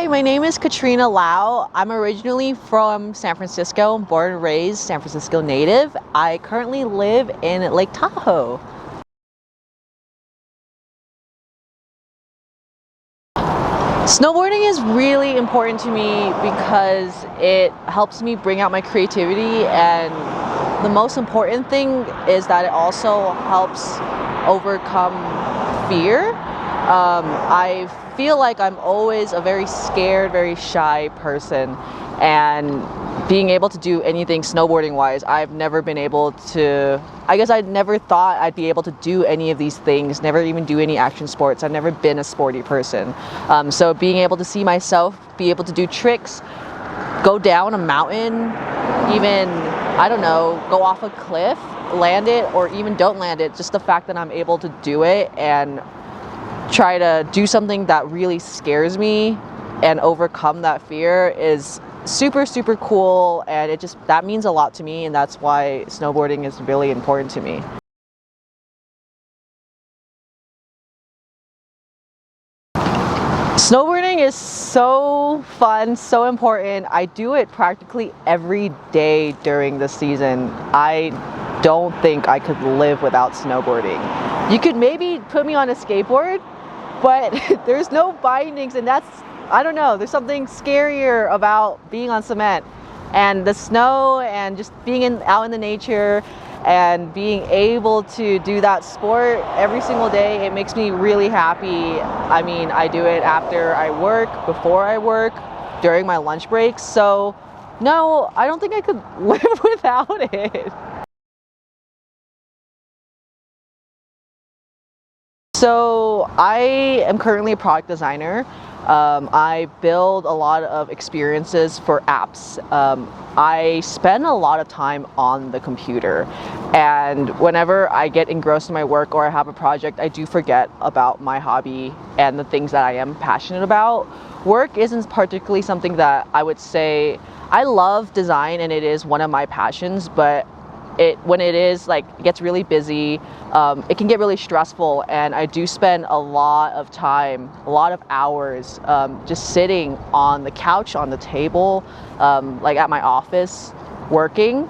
my name is Katrina Lau. I'm originally from San Francisco, born and raised San Francisco native. I currently live in Lake Tahoe. Snowboarding is really important to me because it helps me bring out my creativity, and the most important thing is that it also helps overcome fear. I feel like I'm always a very scared, very shy person, and being able to do anything snowboarding wise, I've never been able to, I guess I never thought I'd be able to do any of these things, never even do any action sports. I've never been a sporty person. So being able to see myself be able to do tricks, go down a mountain, even, I don't know, go off a cliff, land it, or even don't land it, just the fact that I'm able to do it and try to do something that really scares me and overcome that fear is super, super cool, and that means a lot to me, and that's why snowboarding is really important to me. Snowboarding is so fun, so important. I do it practically every day during the season. I don't think I could live without snowboarding. You could maybe put me on a skateboard, but there's no bindings, and I don't know, there's something scarier about being on cement and the snow and just being out in the nature and being able to do that sport every single day. It makes me really happy. I mean, I do it after I work, before I work, during my lunch breaks. So no, I don't think I could live without it. So I am currently a product designer. I build a lot of experiences for apps. I spend a lot of time on the computer, and whenever I get engrossed in my work or I have a project, I do forget about my hobby and the things that I am passionate about. Work isn't particularly something that I would say. I love design and it is one of my passions, but when it gets really busy, it can get really stressful, and I do spend a lot of time, a lot of hours just sitting on the couch, on the table, like at my office working,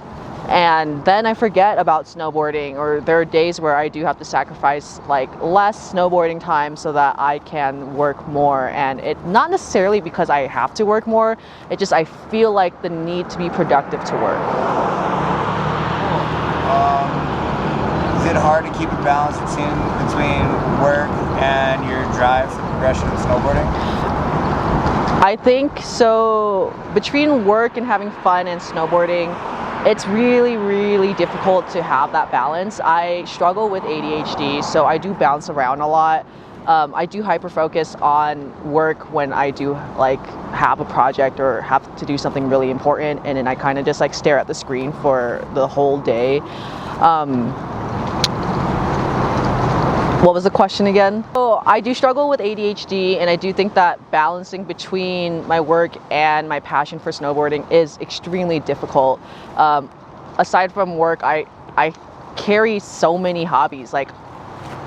and then I forget about snowboarding, or there are days where I do have to sacrifice less snowboarding time so that I can work more. And it not necessarily because I have to work more, I feel like the need to be productive to work. Is it hard to keep a balance between work and your drive for progression in snowboarding? I think so. Between work and having fun and snowboarding, it's really, really difficult to have that balance. I struggle with ADHD, so I do bounce around a lot. I do hyper-focus on work when I do have a project or have to do something really important, and then I kind of just stare at the screen for the whole day. What was the question again? So I do struggle with ADHD, and I do think that balancing between my work and my passion for snowboarding is extremely difficult. Aside from work, I carry so many hobbies.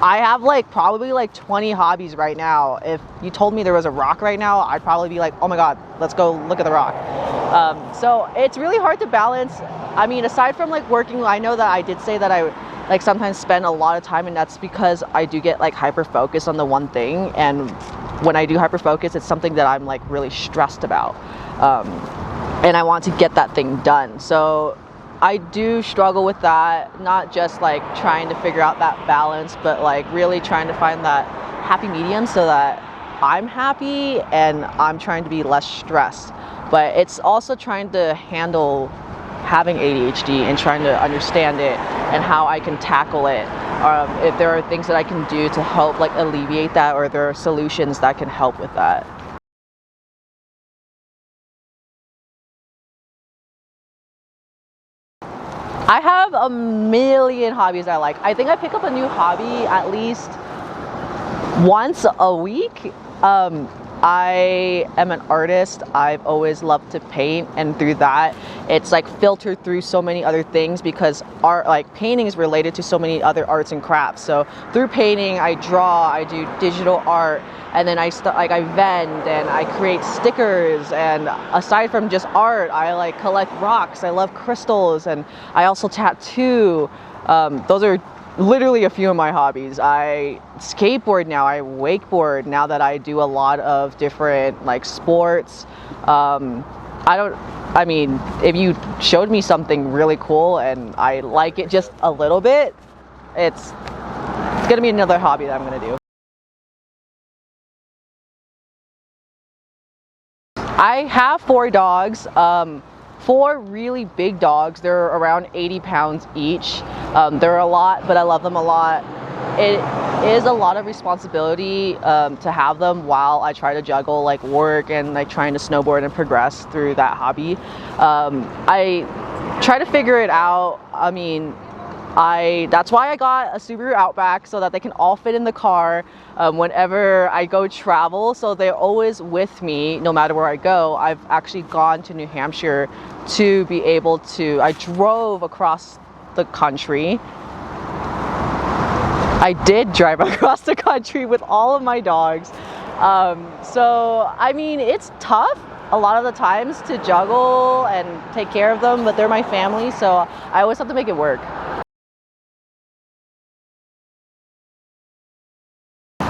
I have probably 20 hobbies right now. If you told me there was a rock right now, I'd probably be like, oh my god, let's go look at the rock. So it's really hard to balance. I mean, aside from working, I know that I did say that I sometimes spend a lot of time, and that's because I do get hyper focused on the one thing, and when I do hyper focus, it's something that I'm really stressed about, and I want to get that thing done. So I do struggle with that, not just trying to figure out that balance, but really trying to find that happy medium so that I'm happy and I'm trying to be less stressed. But it's also trying to handle having ADHD and trying to understand it and how I can tackle it. If there are things that I can do to help alleviate that, or there are solutions that can help with that. I have a million hobbies I like. I think I pick up a new hobby at least once a week. I am an artist. I've always loved to paint, and through that, it's like filtered through so many other things because art, like painting, is related to so many other arts and crafts. So through painting, I draw, I do digital art, and then I vend and I create stickers. And aside from just art, I like collect rocks. I love crystals, and I also tattoo. Those are literally a few of my hobbies. I skateboard now, I wakeboard now that I do a lot of different like sports. I mean, if you showed me something really cool and I like it just a little bit, it's gonna be another hobby that I'm gonna do. I have 4 dogs. 4 really big dogs. They're around 80 pounds each. They're a lot, but I love them a lot. It is a lot of responsibility to have them while I try to juggle like work and like trying to snowboard and progress through that hobby. I try to figure it out. I mean, that's why I got a Subaru Outback, so that they can all fit in the car whenever I go travel, so they're always with me no matter where I go. I've actually gone to New Hampshire to be able to, I drove across the country. I did drive across the country with all of my dogs. So I mean, it's tough a lot of the times to juggle and take care of them, but they're my family, so I always have to make it work.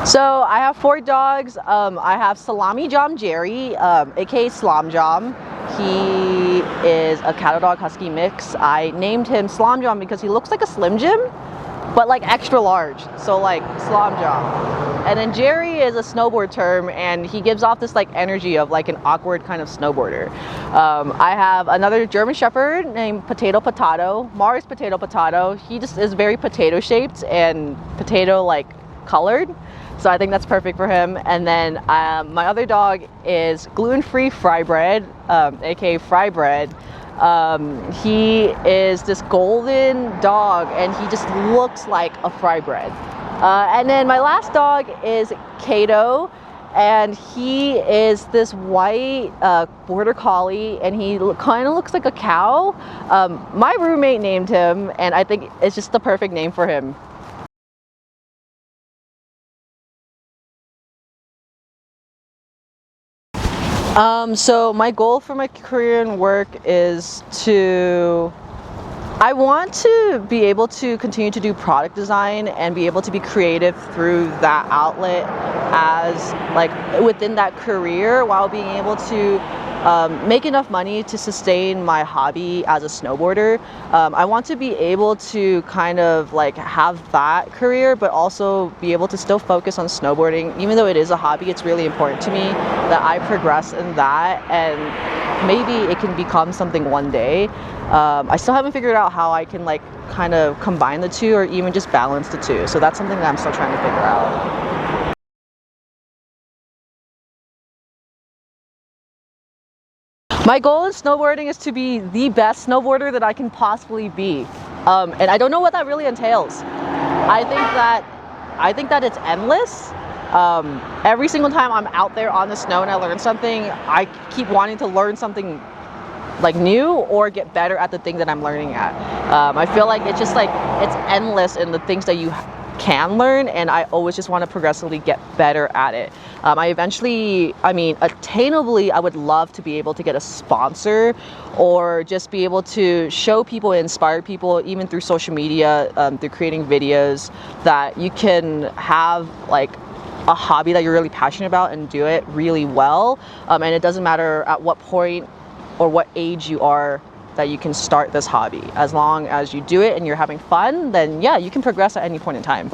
So I have 4 dogs. I have Salami Jom Jerry, aka Slam Jom. He is a cattle dog husky mix. I named him Slam Jom because he looks like a Slim Jim, but like extra large. So like Slam Jom. And then Jerry is a snowboard term, and he gives off this like energy of like an awkward kind of snowboarder. I have another German Shepherd named Potato Potato, Mars Potato Potato. He just is very potato shaped and potato like colored. So I think that's perfect for him. And then my other dog is gluten-free Fry Bread, aka Fry Bread. He is this golden dog, and he just looks like a fry bread. And then my last dog is Kato, and he is this white border collie, and he kind of looks like a cow. My roommate named him, and I think it's just the perfect name for him. So my goal for my career and work is I want to be able to continue to do product design and be able to be creative through that outlet as like within that career, while being able to make enough money to sustain my hobby as a snowboarder. I want to be able to kind of like have that career, but also be able to still focus on snowboarding. Even though it is a hobby, it's really important to me that I progress in that, and maybe it can become something one day. I still haven't figured out how I can like kind of combine the two, or even just balance the two. So that's something that I'm still trying to figure out. My goal in snowboarding is to be the best snowboarder that I can possibly be. And I don't know what that really entails. I think that it's endless. Every single time I'm out there on the snow and I learn something, I keep wanting to learn something like new or get better at the thing that I'm learning at. I feel like it's just like, it's endless in the things that you can learn, and I always just want to progressively get better at it. Attainably, I would love to be able to get a sponsor, or just be able to show people, inspire people, even through social media, through creating videos, that you can have like a hobby that you're really passionate about and do it really well. And it doesn't matter at what point or what age you are that you can start this hobby. As long as you do it and you're having fun, then yeah, you can progress at any point in time.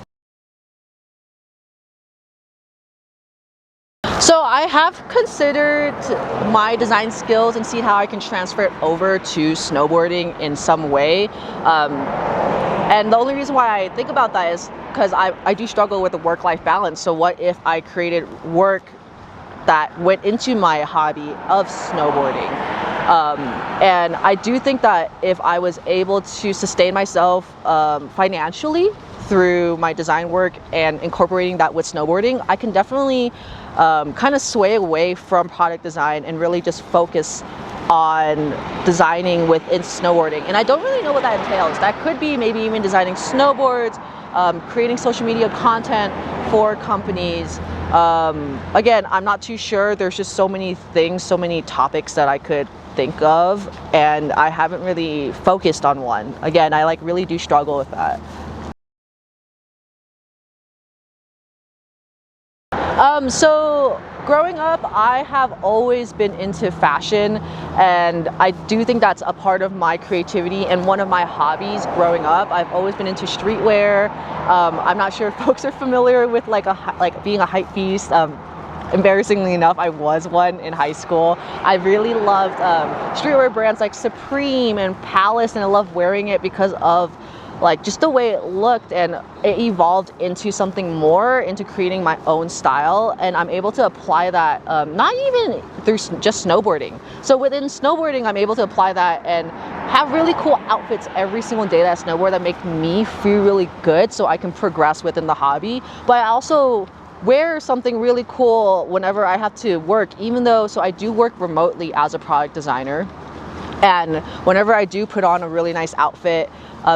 So I have considered my design skills and see how I can transfer it over to snowboarding in some way. And the only reason why I think about that is because I do struggle with the work-life balance. So what if I created work that went into my hobby of snowboarding? And I do think that if I was able to sustain myself financially through my design work and incorporating that with snowboarding, I can definitely kind of sway away from product design and really just focus on designing within snowboarding. And I don't really know what that entails. That could be maybe even designing snowboards, creating social media content for companies. Again, I'm not too sure. There's just so many things, so many topics that I could think of, and I haven't really focused on one. Again, I like really do struggle with that. So growing up, I have always been into fashion, and I do think that's a part of my creativity and one of my hobbies growing up. I've always been into streetwear. I'm not sure if folks are familiar with like being a hype beast. Embarrassingly enough, I was one in high school. I really loved streetwear brands like Supreme and Palace, and I loved wearing it because of like just the way it looked, and it evolved into something more, into creating my own style, and I'm able to apply that not even through just snowboarding. So within snowboarding, I'm able to apply that and have really cool outfits every single day that I snowboard that make me feel really good so I can progress within the hobby. But I also wear something really cool whenever I have to work, even though, so I do work remotely as a product designer. And whenever I do put on a really nice outfit,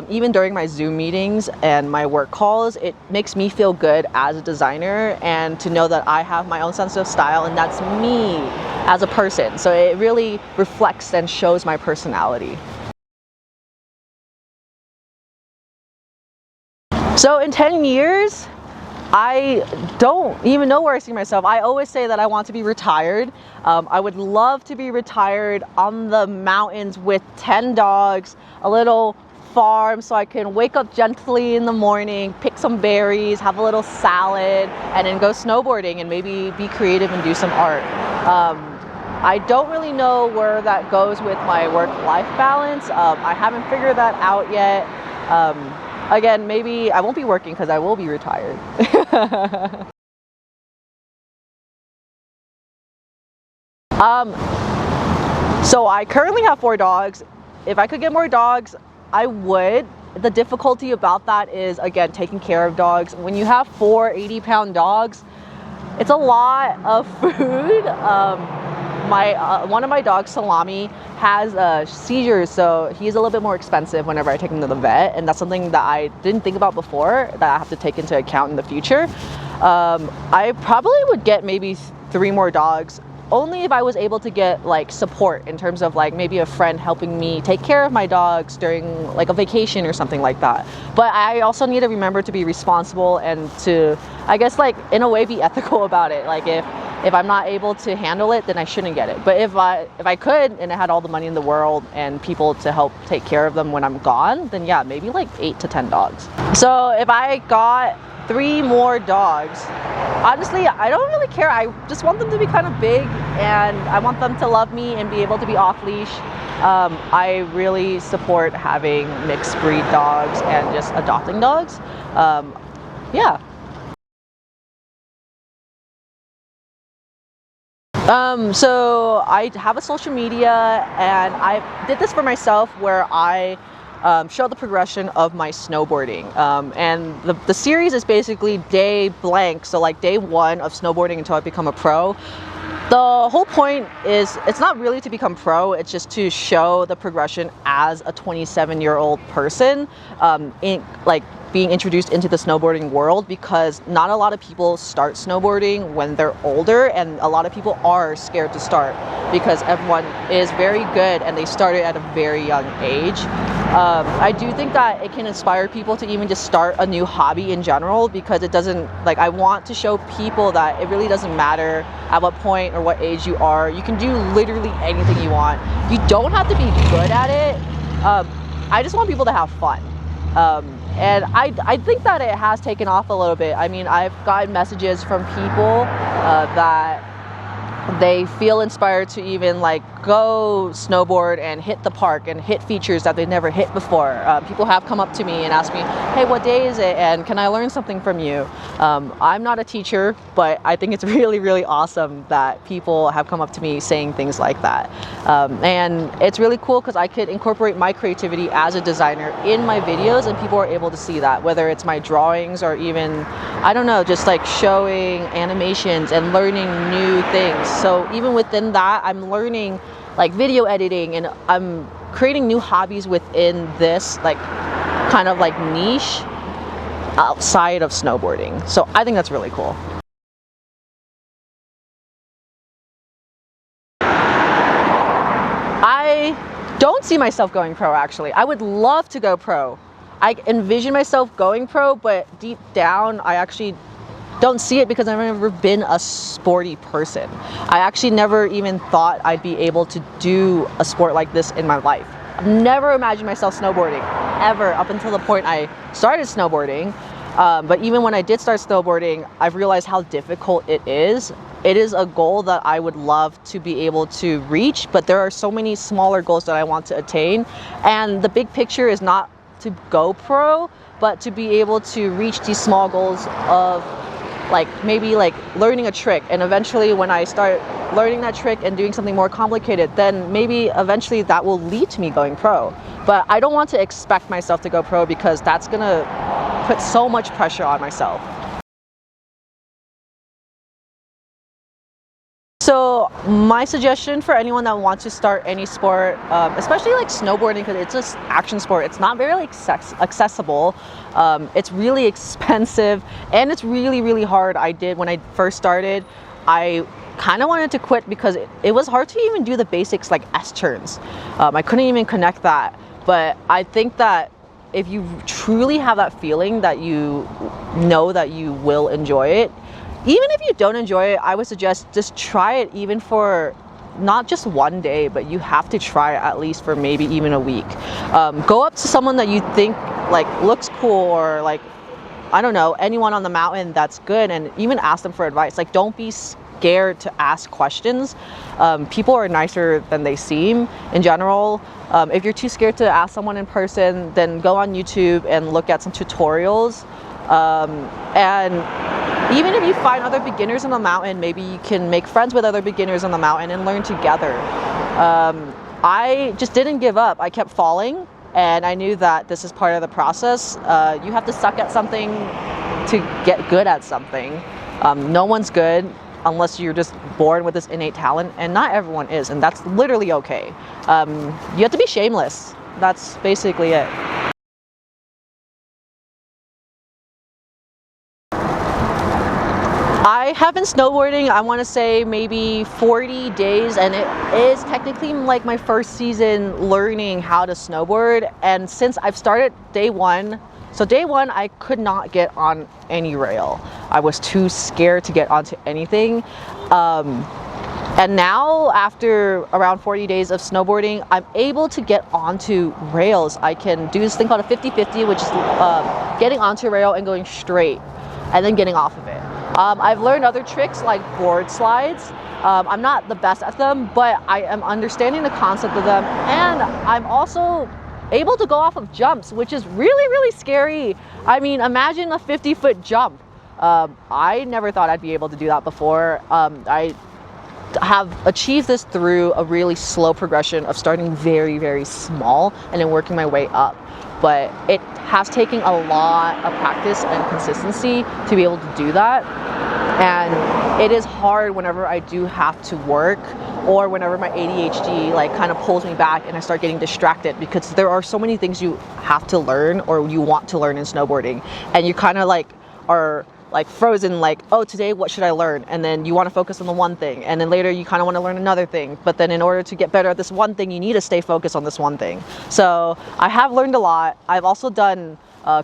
even during my Zoom meetings and my work calls, it makes me feel good as a designer, and to know that I have my own sense of style and that's me as a person. So it really reflects and shows my personality. So in 10 years, I don't even know where I see myself. I always say that I want to be retired. I would love to be retired on the mountains with 10 dogs, a little farm so I can wake up gently in the morning, pick some berries, have a little salad, and then go snowboarding and maybe be creative and do some art. I don't really know where that goes with my work-life balance. I haven't figured that out yet. Again, maybe I won't be working because I will be retired. So I currently have 4 dogs. If I could get more dogs, I would. The difficulty about that is, again, taking care of dogs. When you have 4 80-pound dogs, it's a lot of food. One of my dogs, Salami, has seizures, so he's a little bit more expensive whenever I take him to the vet, and that's something that I didn't think about before that I have to take into account in the future. I probably would get maybe 3 more dogs, only if I was able to get like support in terms of like maybe a friend helping me take care of my dogs during like a vacation or something like that. But I also need to remember to be responsible and to, I guess, like in a way be ethical about it. Like if I'm not able to handle it, then I shouldn't get it. But if I could, and I had all the money in the world and people to help take care of them when I'm gone, then yeah, maybe like 8 to 10 dogs. So if I got 3 more dogs, honestly, I don't really care. I just want them to be kind of big, and I want them to love me and be able to be off leash. I really support having mixed breed dogs and just adopting dogs. Yeah. So I have a social media, and I did this for myself where I show the progression of my snowboarding. And the series is basically day blank, so like day 1 of snowboarding until I become a pro. The whole point is, it's not really to become pro, it's just to show the progression as a 27-year-old person, in like being introduced into the snowboarding world, because not a lot of people start snowboarding when they're older, and a lot of people are scared to start because everyone is very good and they started at a very young age. I do think that it can inspire people to even just start a new hobby in general, because it doesn't, like, I want to show people that it really doesn't matter at what point or what age you are. You can do literally anything you want. You don't have to be good at it. I just want people to have fun. And I think that it has taken off a little bit. I mean, I've gotten messages from people that they feel inspired to even like go snowboard and hit the park and hit features that they never hit before. People have come up to me and asked me, hey, what day is it and can I learn something from you? I'm not a teacher, but I think it's really, really awesome that people have come up to me saying things like that. And it's really cool because I could incorporate my creativity as a designer in my videos and people are able to see that, whether it's my drawings or even, I don't know, just like showing animations and learning new things. So even within that, I'm learning like video editing and I'm creating new hobbies within this like kind of like niche outside of snowboarding. So I think that's really cool. I don't see myself going pro actually. I would love to go pro. I envision myself going pro, but deep down I actually don't see it because I've never been a sporty person. I actually never even thought I'd be able to do a sport like this in my life. I've never imagined myself snowboarding, ever, up until the point I started snowboarding. But even when I did start snowboarding, I've realized how difficult it is. It is a goal that I would love to be able to reach, but there are so many smaller goals that I want to attain. And the big picture is not to go pro, but to be able to reach these small goals of like maybe like learning a trick, and eventually when I start learning that trick and doing something more complicated, then maybe eventually that will lead to me going pro. But I don't want to expect myself to go pro because that's gonna put so much pressure on myself. So my suggestion for anyone that wants to start any sport, especially like snowboarding, because it's an action sport, it's not very accessible. It's really expensive and it's really, really hard. When I first started, I kind of wanted to quit because it was hard to even do the basics like S-turns. I couldn't even connect that. But I think that if you truly have that feeling that you know that you will enjoy it, even if you don't enjoy it, I would suggest just try it even for not just one day, but you have to try it at least for maybe even a week. Go up to someone that you think like looks cool, or like, I don't know, anyone on the mountain that's good, and even ask them for advice. Like, don't be scared to ask questions. People are nicer than they seem in general. If you're too scared to ask someone in person, then go on YouTube and look at some tutorials. And even if you find other beginners on the mountain, maybe you can make friends with other beginners on the mountain and learn together. I just didn't give up. I kept falling, and I knew that this is part of the process. You have to suck at something to get good at something. No one's good unless you're just born with this innate talent, and not everyone is, and that's literally okay. You have to be shameless. That's basically it. I have been snowboarding, I want to say maybe 40 days, and it is technically like my first season learning how to snowboard. And since I've started day one, so day one I could not get on any rail. I was too scared to get onto anything. And now after around 40 days of snowboarding, I'm able to get onto rails. I can do this thing called a 50-50, which is getting onto a rail and going straight and then getting off of it. I've learned other tricks like board slides. I'm not the best at them, but I am understanding the concept of them, and I'm also able to go off of jumps, which is really, really scary. I mean, imagine a 50-foot jump. I never thought I'd be able to do that before. I have achieved this through a really slow progression of starting very, very small and then working my way up. But it has taken a lot of practice and consistency to be able to do that. And it is hard whenever I do have to work, or whenever my ADHD like kind of pulls me back and I start getting distracted, because there are so many things you have to learn or you want to learn in snowboarding, and you kind of like are like frozen, like, oh, today what should I learn? And then you want to focus on the one thing, and then later you kind of want to learn another thing, but then in order to get better at this one thing, you need to stay focused on this one thing. So I have learned a lot. I've also done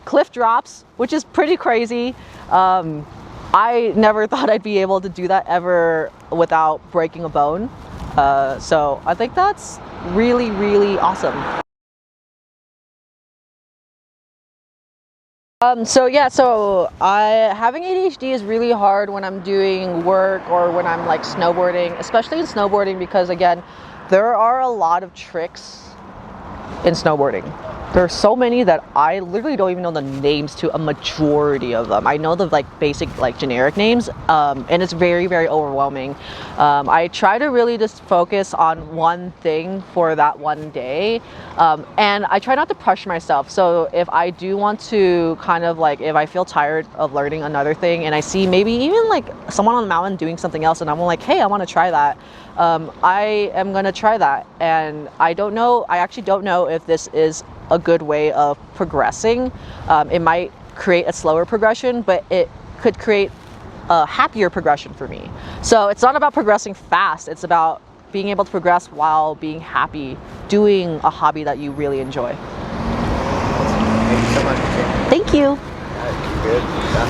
cliff drops, which is pretty crazy. I never thought I'd be able to do that ever without breaking a bone. So I think that's really, really awesome. Having ADHD is really hard when I'm doing work or when I'm like snowboarding, especially in snowboarding, because again, there are a lot of tricks in snowboarding. There are so many that I literally don't even know the names to a majority of them. I know the like basic like generic names, and it's very, very overwhelming. I try to really just focus on one thing for that one day, and I try not to pressure myself. So if I do want to kind of like, if I feel tired of learning another thing and I see maybe even like someone on the mountain doing something else and I'm like, hey, I want to try that, I am gonna try that. And I actually don't know if this is a good way of progressing. It might create a slower progression, but it could create a happier progression for me. So it's not about progressing fast, it's about being able to progress while being happy doing a hobby that you really enjoy. Thank you so much. Thank you. Good.